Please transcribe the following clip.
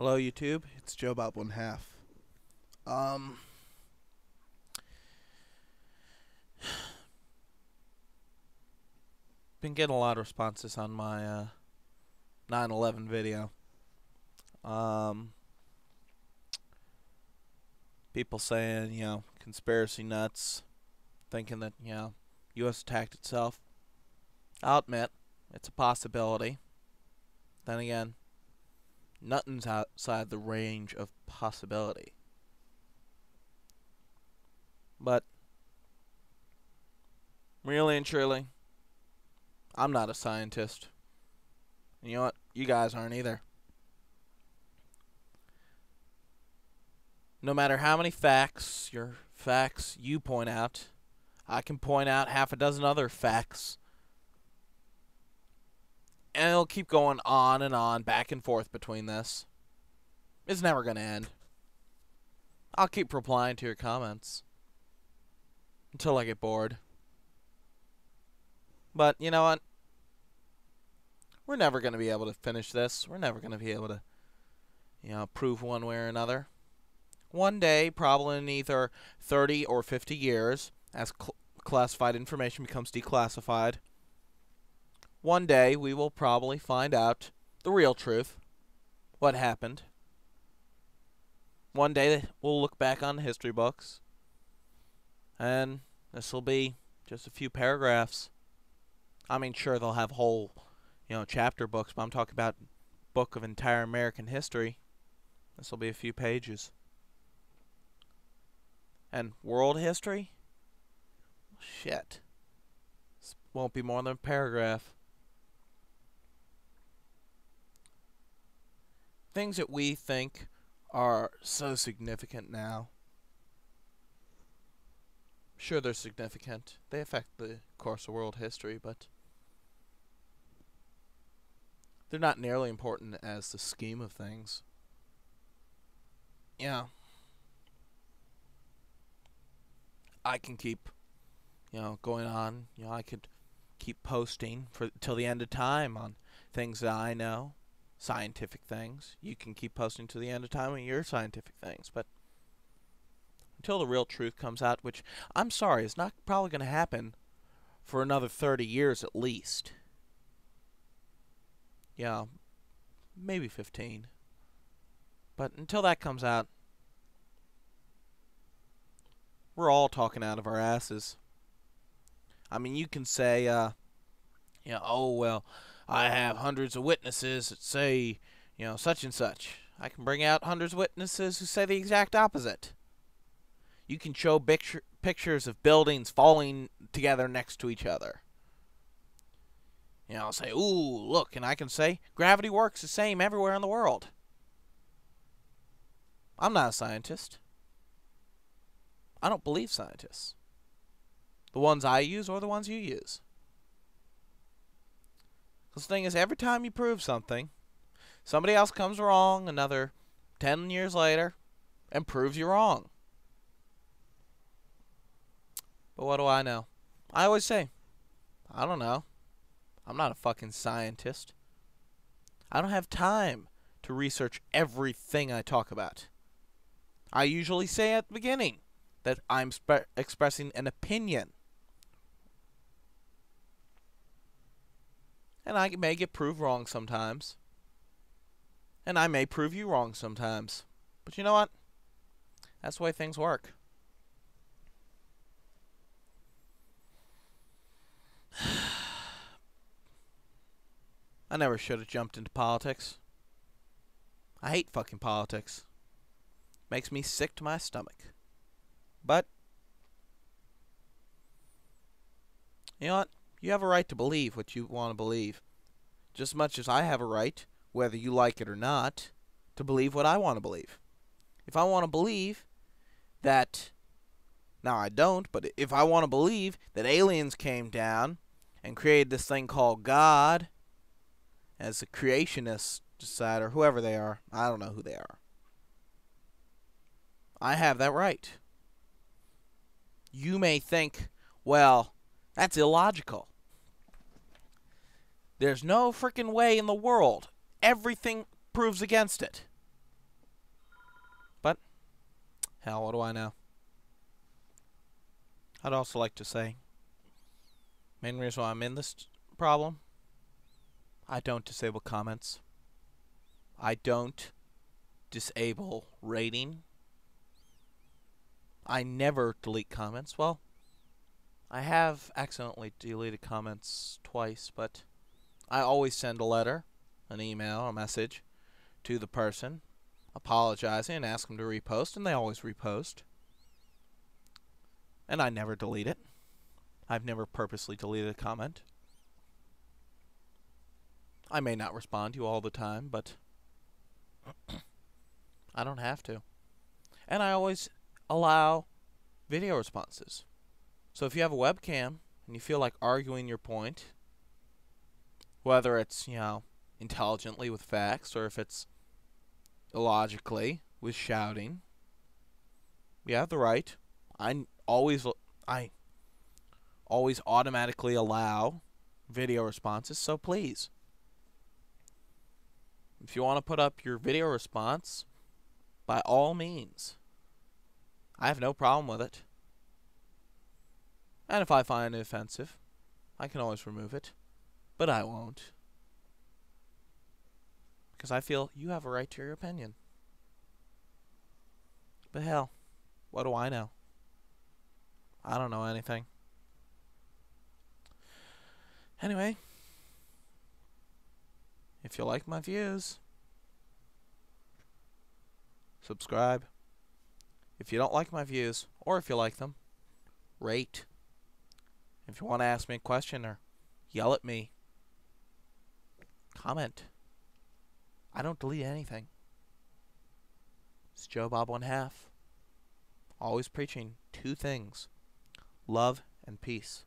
Hello, YouTube. It's Joe Bob One Half. Um, been getting a lot of responses on my 9/11 video. Um, People saying, conspiracy nuts, thinking that, U.S. attacked itself. I'll admit, it's a possibility. Then again, nothing's outside the range of possibility. But, really and truly, I'm not a scientist. You know what? You guys aren't either. No matter how many facts you point out, I can point out half a dozen other facts. And it'll keep going on and on, back and forth between this. It's never going to end. I'll keep replying to your comments until I get bored. But you know what? We're never going to be able to finish this. We're never going to be able to, prove one way or another. One day, probably in either 30 or 50 years, as classified information becomes declassified, one day we will probably find out the real truth, what happened. One day we'll look back on the history books, and this will be just a few paragraphs. I mean, sure, they'll have whole, chapter books, but I'm talking about book of entire American history. This will be a few pages. And world history? Shit. This won't be more than a paragraph. Things that we think are so significant now. Sure, they're significant. They affect the course of world history, but they're not nearly important as the scheme of things. Yeah. I can keep, going on. I could keep posting till the end of time on things that I know, scientific things. You can keep posting to the end of time on your scientific things, but until the real truth comes out, which I'm sorry, is not probably going to happen for another 30 years at least. Yeah, maybe 15. But until that comes out, we're all talking out of our asses. I mean, you can say, oh, well, I have hundreds of witnesses that say, such and such. I can bring out hundreds of witnesses who say the exact opposite. You can show pictures of buildings falling together next to each other. I'll say, ooh, look, and I can say gravity works the same everywhere in the world. I'm not a scientist. I don't believe scientists. The ones I use or the ones you use. Because the thing is, every time you prove something, somebody else comes along another 10 years later and proves you wrong. But what do I know? I always say, I don't know. I'm not a fucking scientist. I don't have time to research everything I talk about. I usually say at the beginning that I'm expressing an opinion. And I may get proved wrong sometimes. And I may prove you wrong sometimes. But you know what? That's the way things work. I never should have jumped into politics. I hate fucking politics. Makes me sick to my stomach. But, you know what? You have a right to believe what you want to believe. Just as much as I have a right, whether you like it or not, to believe what I want to believe. If I want to believe that, now I don't, but if I want to believe that aliens came down and created this thing called God, as the creationists decide, or whoever they are, I don't know who they are, I have that right. You may think, well, that's illogical. There's no freaking way in the world. Everything proves against it. Hell, what do I know? I'd also like to say, main reason why I'm in this problem, I don't disable comments. I don't disable rating. I never delete comments. Well, I have accidentally deleted comments twice, but I always send a letter, an email, a message to the person apologizing and ask them to repost, and they always repost. And I never delete it. I've never purposely deleted a comment. I may not respond to you all the time, but I don't have to. And I always allow video responses. So if you have a webcam and you feel like arguing your point, whether it's, intelligently with facts or if it's illogically with shouting, you have the right. I always automatically allow video responses, so please. If you want to put up your video response, by all means. I have no problem with it. And if I find it offensive, I can always remove it. But I won't. Because I feel you have a right to your opinion. But hell, what do I know? I don't know anything. Anyway, if you like my views, subscribe. If you don't like my views, or if you like them, rate. If you want to ask me a question or yell at me, comment. I don't delete anything. It's Joe Bob 1/2. Always preaching two things: love and peace.